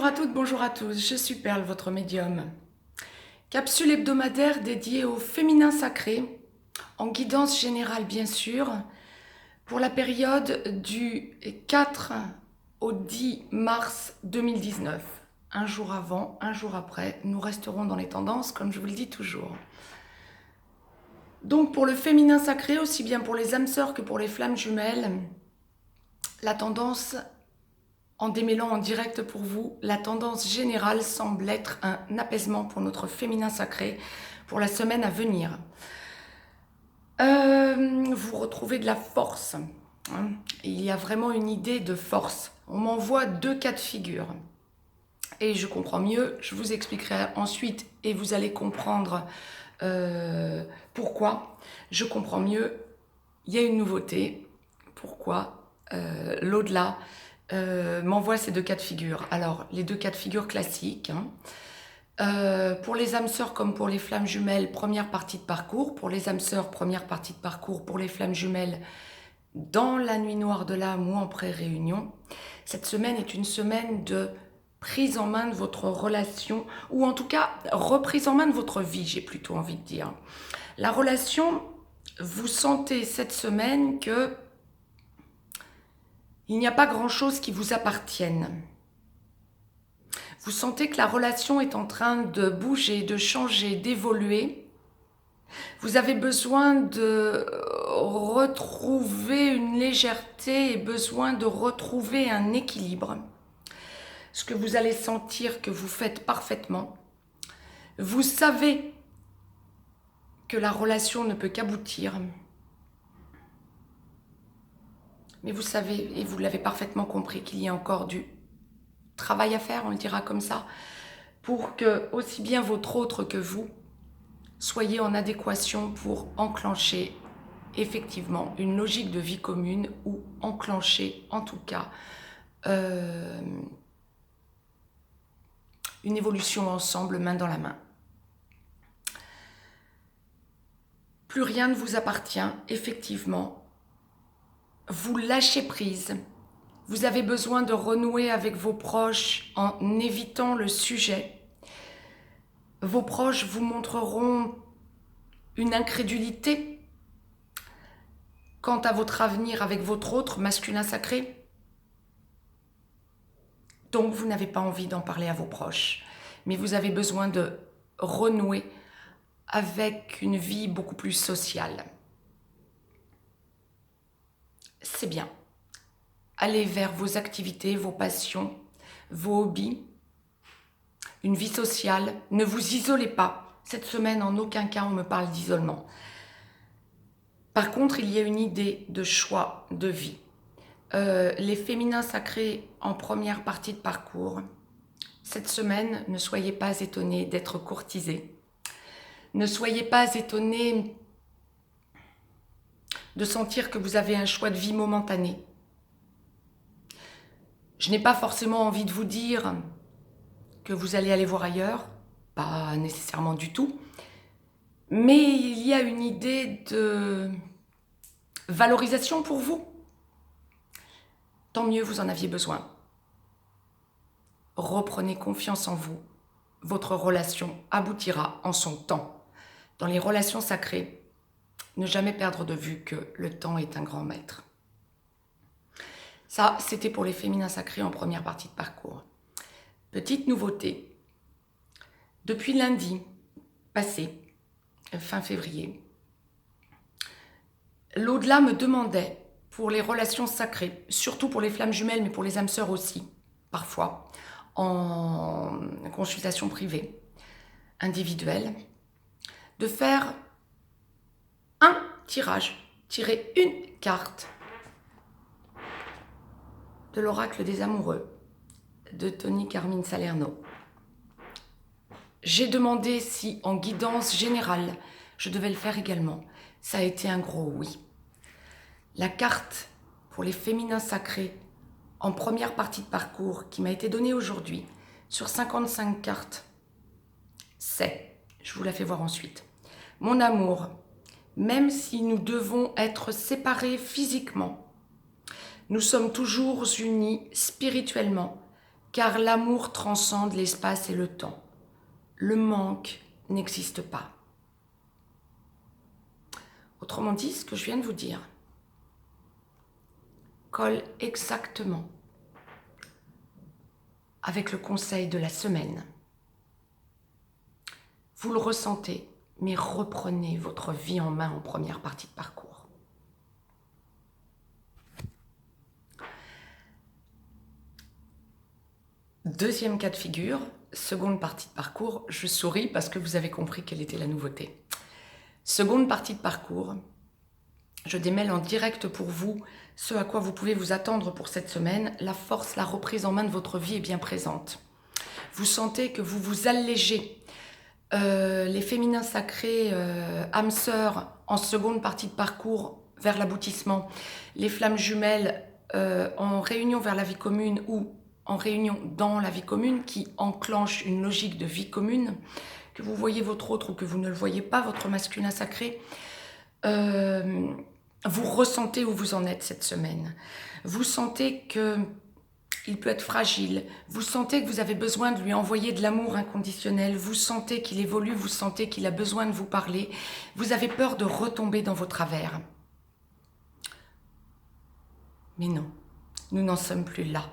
Bonjour à toutes, bonjour à tous, je suis Perle, votre médium. Capsule hebdomadaire dédiée au féminin sacré, en guidance générale bien sûr, pour la période du 4 au 10 mars 2019. Un jour avant, un jour après, nous resterons dans les tendances comme je vous le dis toujours. Donc pour le féminin sacré, aussi bien pour les âmes sœurs que pour les flammes jumelles, la tendance, en démêlant en direct pour vous, la tendance générale semble être un apaisement pour notre féminin sacré pour la semaine à venir. Vous retrouvez de la force. Il y a vraiment une idée de force. On m'envoie 2 cas de figure. Et je comprends mieux, je vous expliquerai ensuite et vous allez comprendre pourquoi. Je comprends mieux, il y a une nouveauté. Pourquoi l'au-delà m'envoie ces 2 cas de figure. Alors, les 2 cas de figure classiques. Pour les âmes sœurs comme pour les flammes jumelles, première partie de parcours. Pour les âmes sœurs, première partie de parcours. Pour les flammes jumelles, dans la nuit noire de l'âme ou en pré-réunion. Cette semaine est une semaine de prise en main de votre relation, ou en tout cas, reprise en main de votre vie, j'ai plutôt envie de dire. La relation, vous sentez cette semaine que il n'y a pas grand-chose qui vous appartienne. Vous sentez que la relation est en train de bouger, de changer, d'évoluer. Vous avez besoin de retrouver une légèreté et besoin de retrouver un équilibre. Ce que vous allez sentir que vous faites parfaitement. Vous savez que la relation ne peut qu'aboutir. Mais vous savez, et vous l'avez parfaitement compris, qu'il y a encore du travail à faire, on le dira comme ça, pour que aussi bien votre autre que vous soyez en adéquation pour enclencher effectivement une logique de vie commune ou enclencher en tout cas une évolution ensemble, main dans la main. Plus rien ne vous appartient, effectivement. Vous lâchez prise. Vous avez besoin de renouer avec vos proches en évitant le sujet. Vos proches vous montreront une incrédulité quant à votre avenir avec votre autre masculin sacré. Donc vous n'avez pas envie d'en parler à vos proches, mais vous avez besoin de renouer avec une vie beaucoup plus sociale. C'est bien. Allez vers vos activités, vos passions, vos hobbies, une vie sociale. Ne vous isolez pas. Cette semaine, en aucun cas, on me parle d'isolement. Par contre, il y a une idée de choix de vie. Les féminins sacrés en première partie de parcours. Cette semaine, ne soyez pas étonnés d'être courtisés. Ne soyez pas étonnés de sentir que vous avez un choix de vie momentané. Je n'ai pas forcément envie de vous dire que vous allez aller voir ailleurs, pas nécessairement du tout, mais il y a une idée de valorisation pour vous. Tant mieux, vous en aviez besoin. Reprenez confiance en vous. Votre relation aboutira en son temps. Dans les relations sacrées, ne jamais perdre de vue que le temps est un grand maître. Ça, c'était pour les féminins sacrés en première partie de parcours. Petite nouveauté. Depuis lundi passé, fin février, l'au-delà me demandait, pour les relations sacrées, surtout pour les flammes jumelles, mais pour les âmes sœurs aussi, parfois, en consultation privée, individuelle, de faire un tirage, tirer une carte de l'oracle des amoureux de Tony Carmine Salerno. J'ai demandé si, en guidance générale, je devais le faire également. Ça a été un gros oui. La carte pour les féminins sacrés en première partie de parcours qui m'a été donnée aujourd'hui sur 55 cartes, c'est, je vous la fais voir ensuite, mon amour, même si nous devons être séparés physiquement, nous sommes toujours unis spirituellement car l'amour transcende l'espace et le temps. Le manque n'existe pas. Autrement dit, ce que je viens de vous dire colle exactement avec le conseil de la semaine. Vous le ressentez, mais reprenez votre vie en main en première partie de parcours. Deuxième cas de figure, seconde partie de parcours, je souris parce que vous avez compris quelle était la nouveauté. Seconde partie de parcours, je démêle en direct pour vous ce à quoi vous pouvez vous attendre pour cette semaine. La force, la reprise en main de votre vie est bien présente. Vous sentez que vous vous allégez. Les féminins sacrés, âmes sœurs, en seconde partie de parcours vers l'aboutissement. Les flammes jumelles en réunion vers la vie commune ou en réunion dans la vie commune qui enclenche une logique de vie commune. Que vous voyez votre autre ou que vous ne le voyez pas, votre masculin sacré. Vous ressentez où vous en êtes cette semaine. Vous sentez qu'il peut être fragile. Vous sentez que vous avez besoin de lui envoyer de l'amour inconditionnel. Vous sentez qu'il évolue. Vous sentez qu'il a besoin de vous parler. Vous avez peur de retomber dans vos travers. Mais non, nous n'en sommes plus là.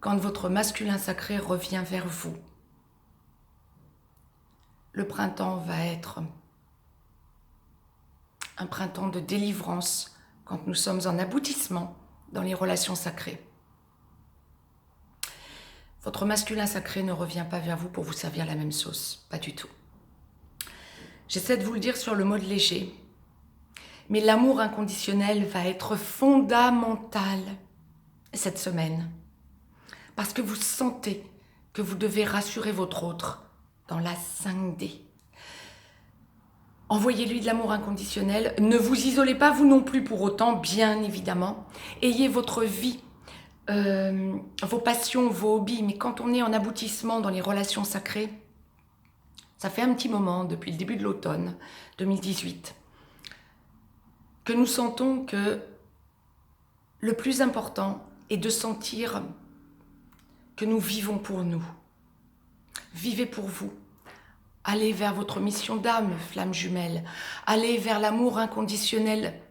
Quand votre masculin sacré revient vers vous, le printemps va être un printemps de délivrance quand nous sommes en aboutissement dans les relations sacrées. Votre masculin sacré ne revient pas vers vous pour vous servir la même sauce, pas du tout. J'essaie de vous le dire sur le mode léger, mais l'amour inconditionnel va être fondamental cette semaine, parce que vous sentez que vous devez rassurer votre autre dans la 5D. Envoyez-lui de l'amour inconditionnel. Ne vous isolez pas, vous non plus pour autant, bien évidemment. Ayez votre vie, vos passions, vos hobbies. Mais quand on est en aboutissement dans les relations sacrées, ça fait un petit moment, depuis le début de l'automne 2018, que nous sentons que le plus important est de sentir que nous vivons pour nous. Vivez pour vous. Allez vers votre mission d'âme, flamme jumelle. Allez vers l'amour inconditionnel,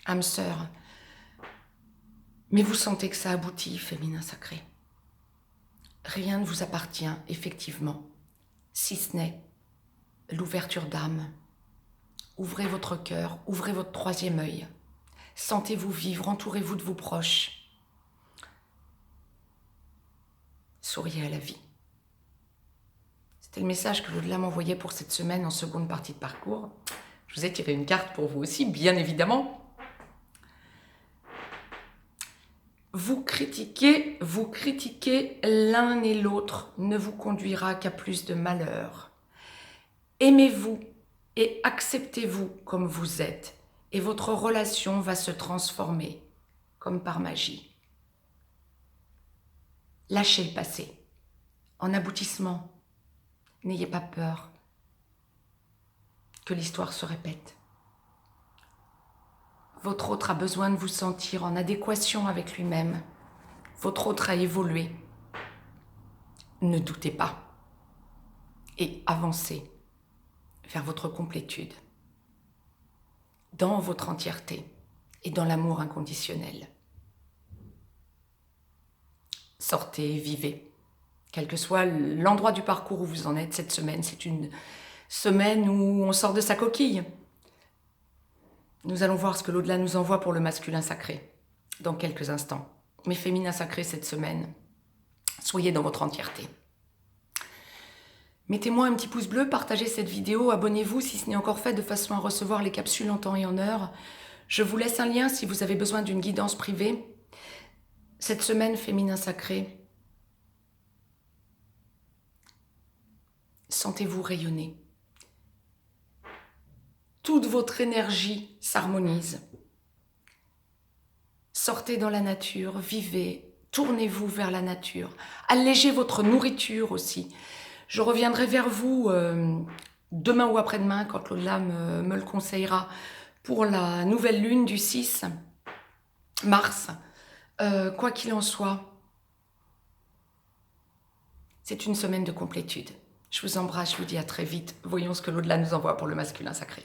âme sœur. Mais vous sentez que ça aboutit, féminin sacré. Rien ne vous appartient, effectivement, si ce n'est l'ouverture d'âme. Ouvrez votre cœur, ouvrez votre troisième œil. Sentez-vous vivre, entourez-vous de vos proches. Souriez à la vie. C'était le message que l'au-delà m'envoyait pour cette semaine en seconde partie de parcours. Je vous ai tiré une carte pour vous aussi, bien évidemment. Vous critiquer l'un et l'autre ne vous conduira qu'à plus de malheur. Aimez-vous et acceptez-vous comme vous êtes et votre relation va se transformer comme par magie. Lâchez le passé. En aboutissement, n'ayez pas peur que l'histoire se répète. Votre autre a besoin de vous sentir en adéquation avec lui-même. Votre autre a évolué. Ne doutez pas et avancez vers votre complétude, dans votre entièreté et dans l'amour inconditionnel. Sortez, vivez. Quel que soit l'endroit du parcours où vous en êtes cette semaine, c'est une semaine où on sort de sa coquille. Nous allons voir ce que l'au-delà nous envoie pour le masculin sacré dans quelques instants. Mais féminin sacré cette semaine, soyez dans votre entièreté. Mettez-moi un petit pouce bleu, partagez cette vidéo, abonnez-vous si ce n'est encore fait de façon à recevoir les capsules en temps et en heure. Je vous laisse un lien si vous avez besoin d'une guidance privée. Cette semaine, féminin sacré, sentez-vous rayonner. Toute votre énergie s'harmonise. Sortez dans la nature, vivez, tournez-vous vers la nature. Allégez votre nourriture aussi. Je reviendrai vers vous demain ou après-demain, quand l'au-delà me le conseillera, pour la nouvelle lune du 6 mars. Quoi qu'il en soit, C'est une semaine de complétude. Je vous embrasse, je vous dis à très vite. Voyons ce que l'au-delà nous envoie pour le masculin sacré.